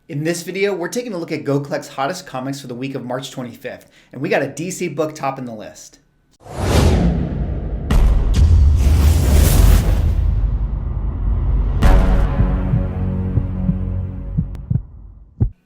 In this video, we're taking a look at GoCollect's hottest comics for the week of March 25th, and we got a DC book topping the list.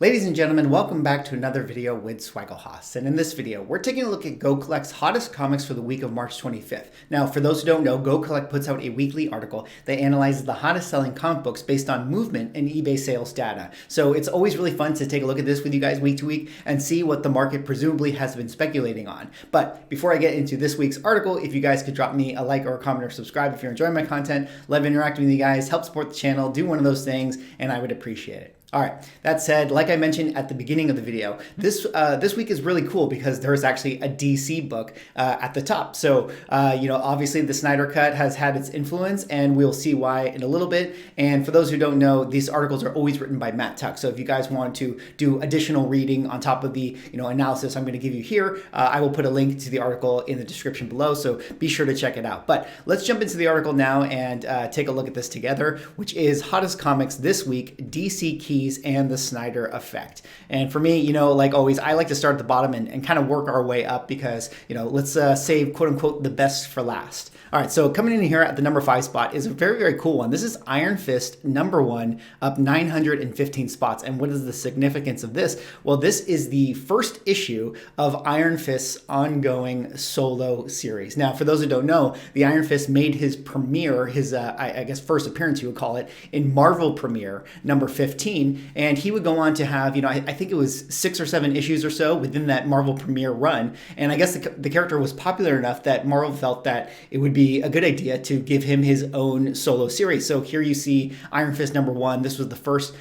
Ladies and gentlemen, welcome back to another video with Swagglehos. And in this video, we're taking a look at GoCollect's hottest comics for the week of March 25th. Now, for those who don't know, GoCollect puts out a weekly article that analyzes the hottest selling comic books based on movement and eBay sales data. So it's always really fun to take a look at this with you guys week to week and see what the market presumably has been speculating on. But before I get into this week's article, if you guys could drop me a like or a comment or subscribe if you're enjoying my content, love interacting with you guys, help support the channel, do one of those things, and I would appreciate it. All right, that said, like I mentioned at the beginning of the video, this week is really cool because there's actually a DC book at the top. So, obviously the Snyder Cut has had its influence, and we'll see why in a little bit. And for those who don't know, these articles are always written by Matt Tuck. So if you guys want to do additional reading on top of the analysis I'm going to give you here, I will put a link to the article in the description below. So be sure to check it out. But let's jump into the article now and take a look at this together, which is hottest comics this week, DC Keys and the Snyder Effect. And for me, like always, I like to start at the bottom and kind of work our way up because, let's save quote unquote the best for last. All right, so coming in here at the number 5 spot is a very, very cool one. This is Iron Fist #1, up 915 spots. And what is the significance of this? Well, this is the first issue of Iron Fist's ongoing solo series. Now, for those who don't know, the Iron Fist made his premiere, his, I guess, first appearance, you would call it, in Marvel Premiere number 15. And he would go on to have, I think it was 6 or 7 issues or so within that Marvel Premiere run. And I guess the character was popular enough that Marvel felt that it would be a good idea to give him his own solo series. So here you see Iron Fist #1. This was the first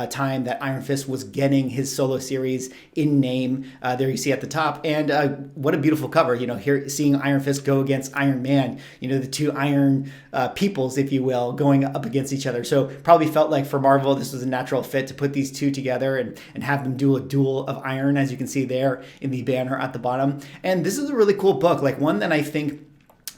time that Iron Fist was getting his solo series in name. There you see at the top. And what a beautiful cover. Here seeing Iron Fist go against Iron Man, the two iron peoples, if you will, going up against each other. So probably felt like for Marvel, this was a natural fit to put these two together and have them do a duel of iron, as you can see there in the banner at the bottom. And this is a really cool book, like one that I think,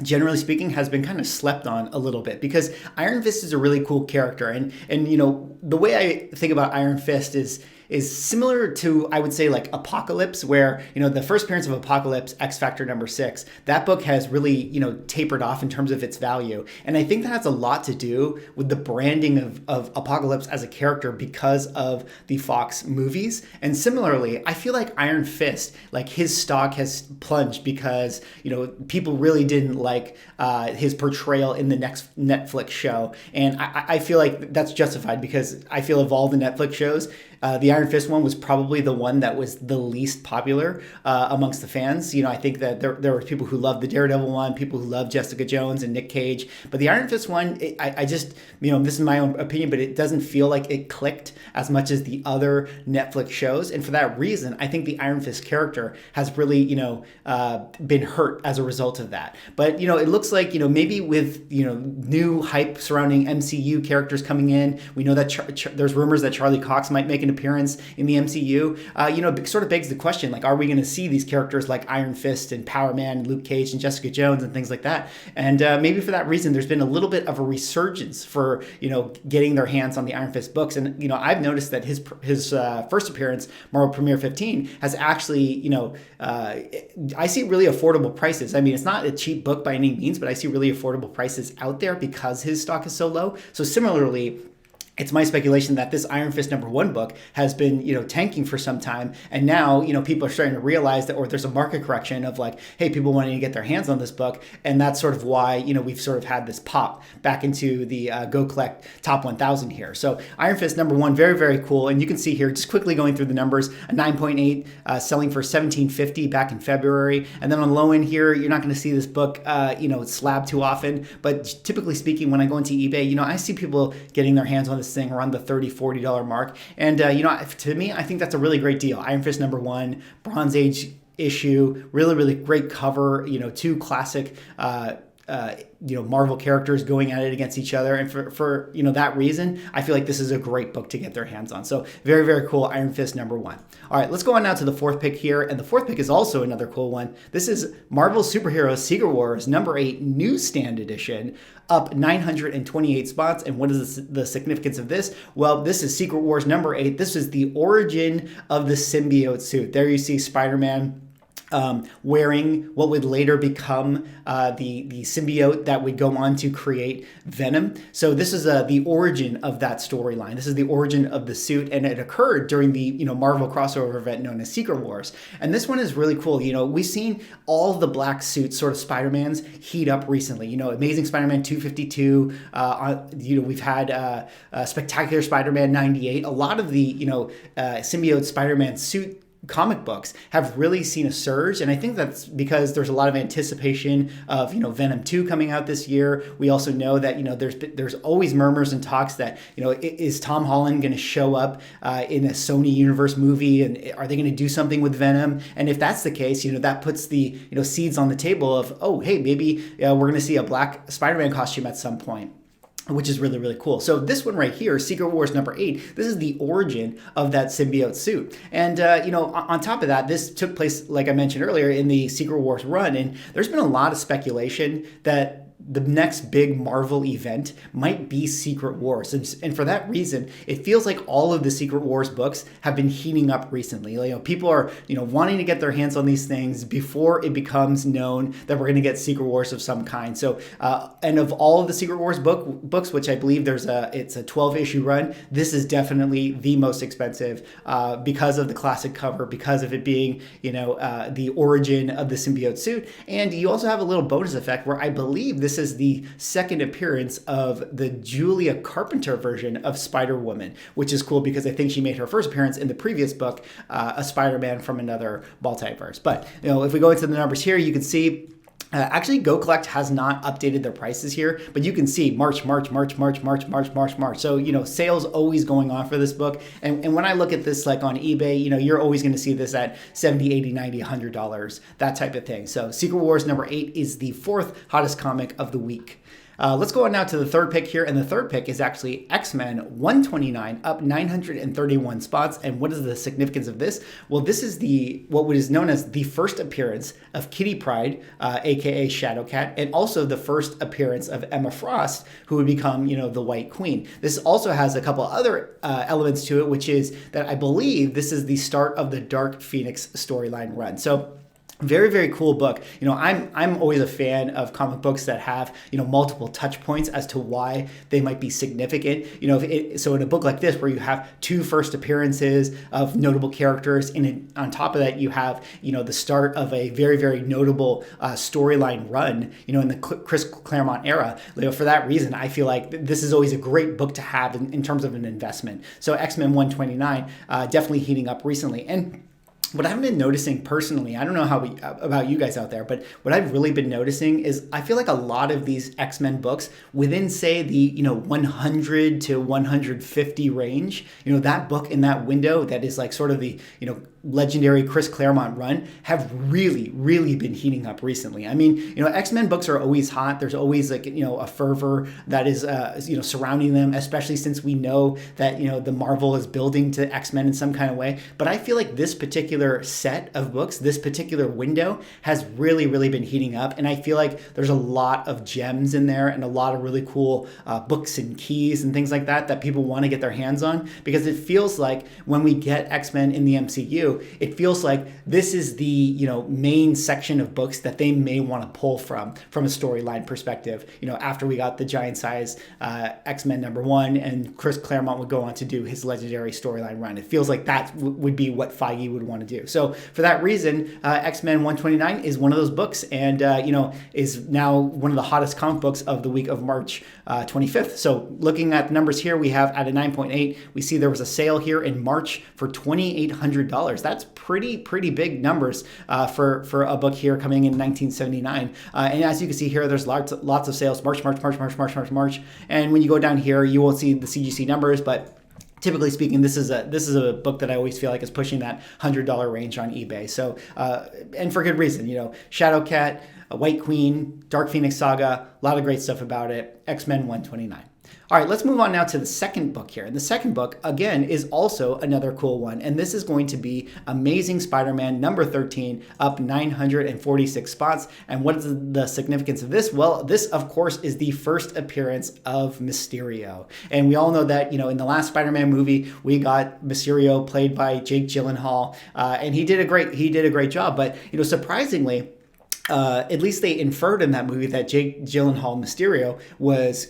generally speaking, has been kind of slept on a little bit because Iron Fist is a really cool character. And the way I think about Iron Fist is similar to, I would say, like Apocalypse, where, the first appearance of Apocalypse, X Factor #6, that book has really, tapered off in terms of its value. And I think that has a lot to do with the branding of Apocalypse as a character because of the Fox movies. And similarly, I feel like Iron Fist, like his stock has plunged because, people really didn't like his portrayal in the next Netflix show. And I feel like that's justified because I feel of all the Netflix shows, the Iron Fist one was probably the one that was the least popular amongst the fans. I think that there were people who loved the Daredevil one, people who loved Jessica Jones and Nick Cage. But the Iron Fist one, I just, this is my own opinion, but it doesn't feel like it clicked as much as the other Netflix shows. And for that reason, I think the Iron Fist character has really, been hurt as a result of that. But, it looks like, maybe with, new hype surrounding MCU characters coming in, we know that there's rumors that Charlie Cox might make an appearance in the MCU, it sort of begs the question, like, are we going to see these characters like Iron Fist and Power Man and Luke Cage and Jessica Jones and things like that? And maybe for that reason, there's been a little bit of a resurgence for, getting their hands on the Iron Fist books. And, I've noticed that his first appearance, Marvel Premiere 15, has actually, I see really affordable prices. I mean, it's not a cheap book by any means, but I see really affordable prices out there because his stock is so low. So similarly, it's my speculation that this Iron Fist #1 book has been, tanking for some time. And now, people are starting to realize that, or there's a market correction of like, hey, people wanting to get their hands on this book. And that's sort of why, we've sort of had this pop back into the GoCollect top 1000 here. So Iron Fist #1, very, very cool. And you can see here, just quickly going through the numbers, a 9.8 selling for $17.50 back in February. And then on low end here, you're not going to see this book, slabbed too often. But typically speaking, when I go into eBay, I see people getting their hands on this thing around the $30, $40 mark. And, to me, I think that's a really great deal. Iron Fist #1, Bronze Age issue, really, really great cover, 2 classic Marvel characters going at it against each other. And for that reason, I feel like this is a great book to get their hands on. So very, very cool. Iron Fist #1. All right, let's go on now to the fourth pick here. And the fourth pick is also another cool one. This is Marvel Superheroes Secret Wars #8 Newsstand Edition, up 928 spots. And what is the significance of this? Well, this is Secret Wars #8. This is the origin of the symbiote suit. There you see Spider-Man wearing what would later become the symbiote that would go on to create Venom. So this is the origin of that storyline. This is the origin of the suit, and it occurred during the Marvel crossover event known as Secret Wars. And this one is really cool. We've seen all of the black suits, sort of Spider-Mans, heat up recently. Amazing Spider-Man 252. We've had Spectacular Spider-Man 98. A lot of the symbiote Spider-Man suit comic books have really seen a surge, and I think that's because there's a lot of anticipation of Venom 2 coming out this year. We also know that there's always murmurs and talks that is Tom Holland going to show up in a Sony Universe movie, and are they going to do something with Venom? And if that's the case, that puts the seeds on the table of, oh hey, maybe we're going to see a black Spider-Man costume at some point, which is really, really cool. So this one right here, Secret Wars #8, this is the origin of that symbiote suit. And, on top of that, this took place, like I mentioned earlier, in the Secret Wars run. And there's been a lot of speculation that the next big Marvel event might be Secret Wars. And for that reason, it feels like all of the Secret Wars books have been heating up recently. People are, wanting to get their hands on these things before it becomes known that we're going to get Secret Wars of some kind. So, and of all of the Secret Wars books, which I believe it's a 12-issue run, this is definitely the most expensive because of the classic cover, because of it being, the origin of the symbiote suit. And you also have a little bonus effect where I believe this is the second appearance of the Julia Carpenter version of Spider-Woman, which is cool because I think she made her first appearance in the previous book, a Spider-Man from another multiverse. But if we go into the numbers here, you can see actually, Go Collect has not updated their prices here, but you can see March. So, sales always going on for this book. And when I look at this like on eBay, you're always going to see this at $70, $80, $90, $100, that type of thing. So Secret Wars #8 is the fourth hottest comic of the week. Let's go on now to the third pick here, and the third pick is actually X-Men 129, up 931 spots. And what is the significance of this? Well, this is what is known as the first appearance of Kitty Pryde, aka Shadowcat, and also the first appearance of Emma Frost, who would become, the White Queen. This also has a couple other elements to it, which is that I believe this is the start of the Dark Phoenix storyline run. So very, very cool book. I'm always a fan of comic books that have, multiple touch points as to why they might be significant. So in a book like this, where you have two first appearances of notable characters, and on top of that, you have, the start of a very, very notable storyline run, in the Chris Claremont era. For that reason, I feel like this is always a great book to have in terms of an investment. So X-Men 129, definitely heating up recently. And what I've been noticing personally, I don't know about you guys out there, but what I've really been noticing is I feel like a lot of these X-Men books within, say, the 100 to 150 range, that book in that window that is like sort of the legendary Chris Claremont run have really, really been heating up recently. I mean, X-Men books are always hot. There's always like, a fervor that is, surrounding them, especially since we know that, the Marvel is building to X-Men in some kind of way. But I feel like this particular set of books, this particular window has really, really been heating up. And I feel like there's a lot of gems in there and a lot of really cool books and keys and things like that people want to get their hands on, because it feels like when we get X-Men in the MCU, it feels like this is the main section of books that they may want to pull from a storyline perspective. After we got the giant size X-Men #1, and Chris Claremont would go on to do his legendary storyline run. It feels like that would be what Feige would want to do. So for that reason, X-Men 129 is one of those books, and is now one of the hottest comic books of the week of March 25th. So looking at the numbers here, we have at a 9.8, we see there was a sale here in March for $2,800. That's pretty big numbers for a book here coming in 1979. And as you can see here, there's lots of sales, March. And when you go down here, you won't see the CGC numbers, but typically speaking, this is a book that I always feel like is pushing that $100 range on eBay. So, and for good reason, Shadowcat, White Queen, Dark Phoenix Saga, a lot of great stuff about it. X-Men 129. All right, let's move on now to the second book here. And the second book, again, is also another cool one. And this is going to be Amazing Spider-Man number 13, up 946 spots. And what is the significance of this? Well, this, of course, is the first appearance of Mysterio. And we all know that, in the last Spider-Man movie, we got Mysterio played by Jake Gyllenhaal. And he did a great job. But, surprisingly, at least they inferred in that movie that Jake Gyllenhaal Mysterio was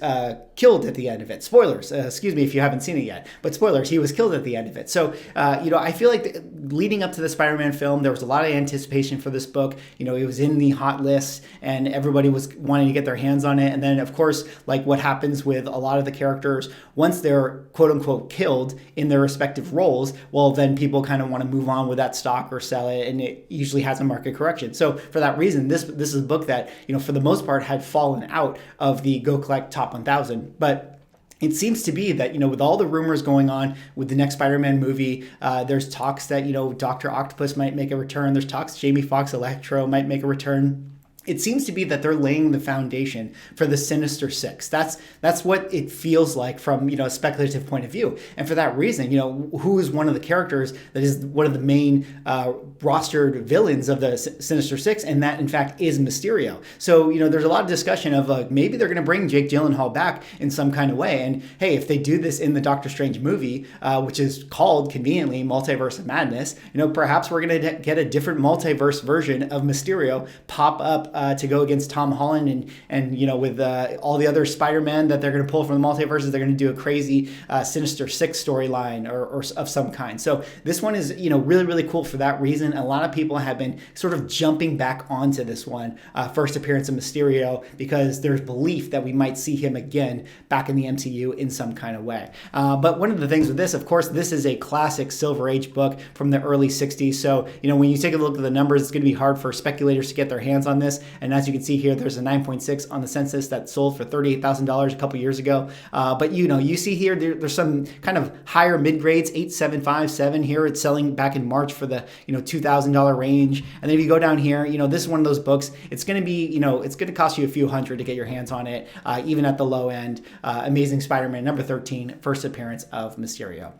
killed at the end of it. Spoilers, excuse me if you haven't seen it yet, but spoilers, he was killed at the end of it. So, I feel like leading up to the Spider-Man film, there was a lot of anticipation for this book. It was in the hot list and everybody was wanting to get their hands on it. And then, of course, like what happens with a lot of the characters, once they're quote unquote killed in their respective roles, well, then people kind of want to move on with that stock or sell it. And it usually has a market correction. So for that reason, this is a book that, for the most part had fallen out of the Go Collect Top 1000. But it seems to be that, with all the rumors going on with the next Spider-Man movie, there's talks that, Dr. Octopus might make a return. There's talks Jamie Foxx Electro might make a return. It seems to be that they're laying the foundation for the Sinister Six. That's what it feels like from, a speculative point of view. And for that reason, who is one of the characters that is one of the main rostered villains of the Sinister Six, and that in fact is Mysterio. So, there's a lot of discussion of maybe they're going to bring Jake Gyllenhaal back in some kind of way. And hey, if they do this in the Doctor Strange movie, which is called conveniently Multiverse of Madness, perhaps we're going to get a different multiverse version of Mysterio pop up to go against Tom Holland and with all the other Spider-Man that they're going to pull from the multiverses, they're going to do a crazy Sinister Six storyline or of some kind. So this one is really, really cool for that reason. A lot of people have been sort of jumping back onto this one, first appearance of Mysterio, because there's belief that we might see him again back in the MCU in some kind of way. But one of the things with this, of course, this is a classic Silver Age book from the early 60s. So, when you take a look at the numbers, it's going to be hard for speculators to get their hands on this. And as you can see here, there's a 9.6 on the census that sold for $38,000 a couple years ago. But you see here, there's some kind of higher mid-grades, 8.757 here. It's selling back in March for the, $2,000 range. And then if you go down here, this is one of those books. It's going to be, it's going to cost you a few hundred to get your hands on it, even at the low end. Amazing Spider-Man number 13, first appearance of Mysterio.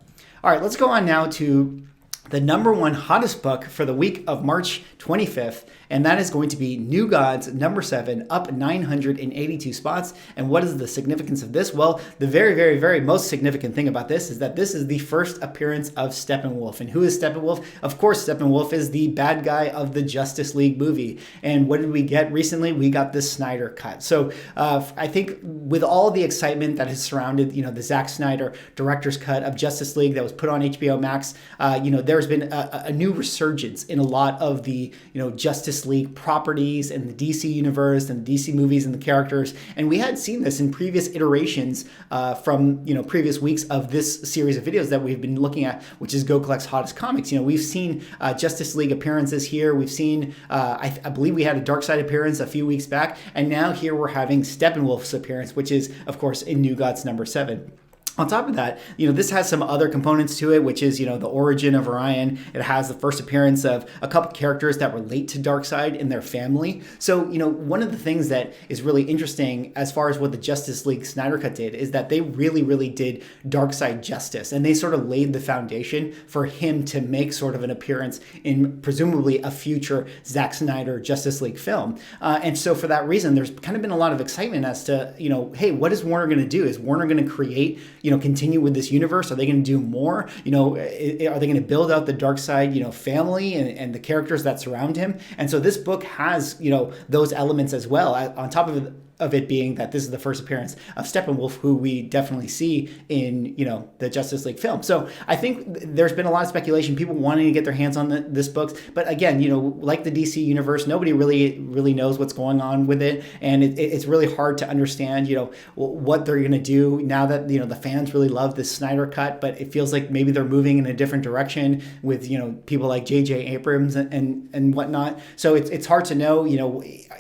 All right, let's go on now to the number one hottest book for the week of March 25th, and that is going to be New Gods number 7, up 982 spots. And what is the significance of this? Well, the very, very, very most significant thing about this is that this is the first appearance of Steppenwolf. And who is Steppenwolf? Of course, Steppenwolf is the bad guy of the Justice League movie. And what did we get recently? We got the Snyder Cut. So I think with all the excitement that has surrounded, the Zack Snyder director's cut of Justice League that was put on HBO Max, there's been a new resurgence in a lot of the, Justice League properties and the DC universe and the DC movies and the characters. And we had seen this in previous iterations from, previous weeks of this series of videos that we've been looking at, which is Go Collect's Hottest Comics. We've seen Justice League appearances here. We've seen, I believe we had a Darkseid appearance a few weeks back. And now here we're having Steppenwolf's appearance, which is, of course, in New Gods number 7. On top of that, this has some other components to it, which is, the origin of Orion. It has the first appearance of a couple characters that relate to Darkseid in their family. So, one of the things that is really interesting as far as what the Justice League Snyder Cut did is that they really, really did Darkseid justice. And they sort of laid the foundation for him to make sort of an appearance in presumably a future Zack Snyder Justice League film. And so for that reason, there's kind of been a lot of excitement as to, hey, what is Warner going to do? Is Warner going to create continue with this universe? Are they going to do more? Are they going to build out the Darkseid, family and the characters that surround him? And so this book has, those elements as well, on top of it being that this is the first appearance of Steppenwolf, who we definitely see in, the Justice League film. So I think there's been a lot of speculation, people wanting to get their hands on this book. But again, like the DC universe, nobody really knows what's going on with it. And it's really hard to understand, what they're going to do now that, the fans really love this Snyder Cut, but it feels like maybe they're moving in a different direction with, people like J.J. Abrams and whatnot. So it's hard to know,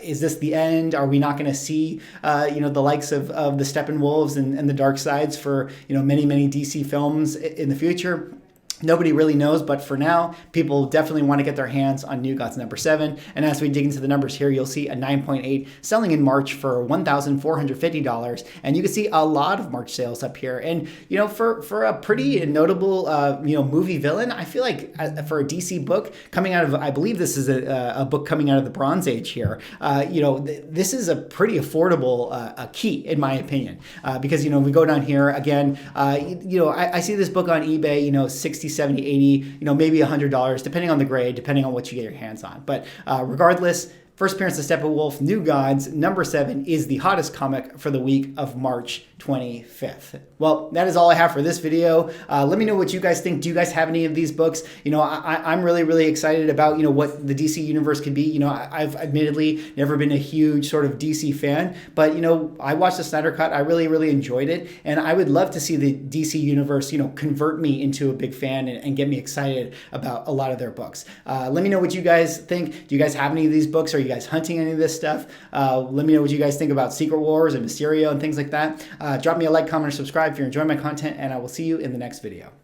is this the end? Are we not going to see be, the likes of the Steppenwolves and the Dark Sides for, many, many DC films in the future. Nobody really knows, but for now, people definitely want to get their hands on New Gods number 7. And as we dig into the numbers here, you'll see a 9.8 selling in March for $1,450. And you can see a lot of March sales up here. And, for a pretty notable, movie villain, I feel like for a DC book coming out of, I believe this is a book coming out of the Bronze Age here, this is a pretty affordable key, in my opinion. Because, we go down here again, I see this book on eBay, 60, 70, 80, maybe $100, depending on the grade, depending on what you get your hands on. But regardless, first appearance of Steppenwolf, New Gods, number 7 is the hottest comic for the week of March 25th. Well, that is all I have for this video. Let me know what you guys think. Do you guys have any of these books? I'm really, really excited about, what the DC universe could be. I've admittedly never been a huge sort of DC fan, but, I watched the Snyder Cut. I really, really enjoyed it. And I would love to see the DC universe, convert me into a big fan and get me excited about a lot of their books. Let me know what you guys think. Do you guys have any of these books? Are you guys hunting any of this stuff? Let me know what you guys think about Secret Wars and Mysterio and things like that. Drop me a like, comment, or subscribe if you're enjoying my content, and I will see you in the next video.